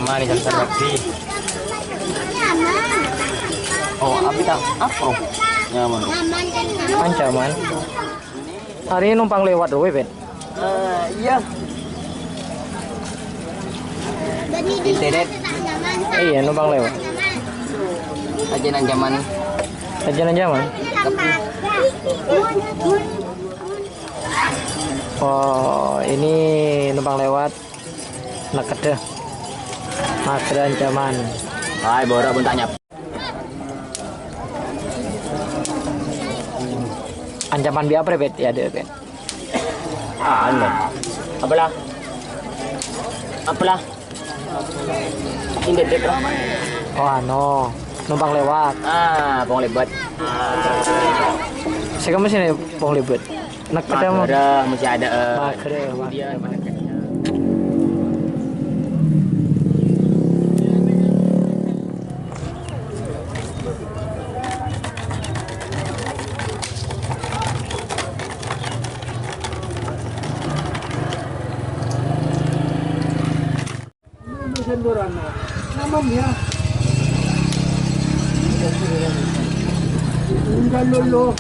ancaman di Rapi. Oh, apa tak? Apa? Nyaman. Ancaman. Hari ini numpang lewat doang, Bet. Iya. Internet. Iya, numpang lewat. Aja ancaman. Ancaman. Oh, ini numpang lewat. Nak ada ancaman. Hai, borak pun tanya. Ancaman bi apa, Bet? Ya ada, Bet. Anu. Apalah? Ini dek lah. Oh, numpang lewat. Pong lebat. Saya kamu sini pong libet. Nak ada mau. Masih ada. Dia mana? Namanya enggak lolo.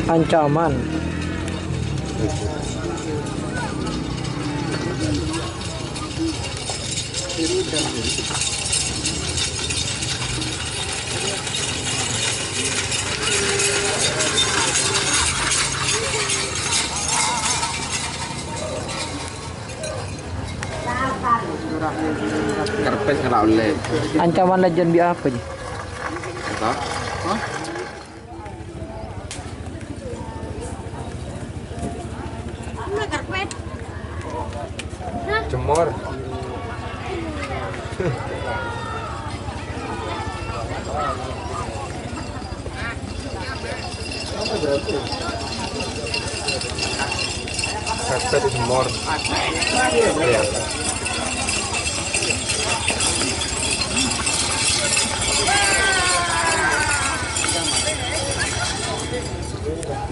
Ancaman. Kerpes nggak oleh. Ancaman legend bi apa sih? Cemor. Karpet cemor. Iya.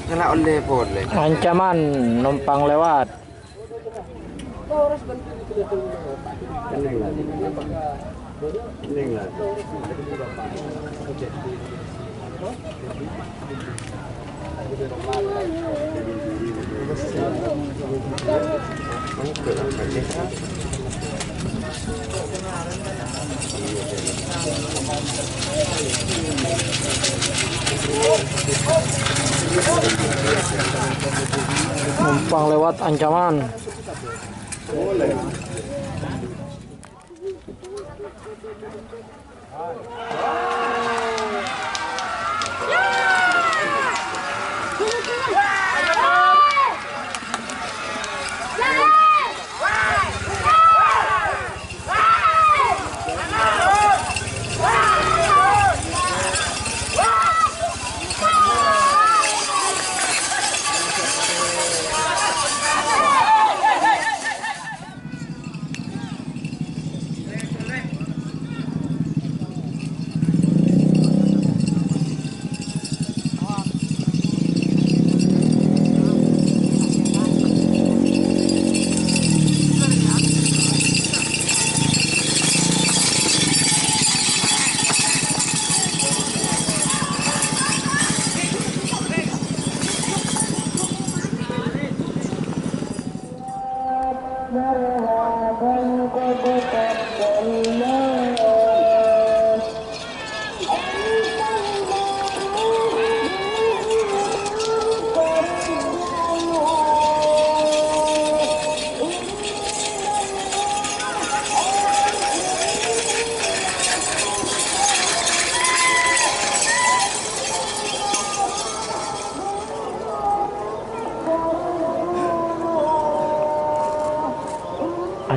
Kena oleh boleh. Ancaman numpang lewat. Numpang lewat ancaman.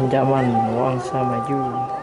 Zaman Wangsa Maju.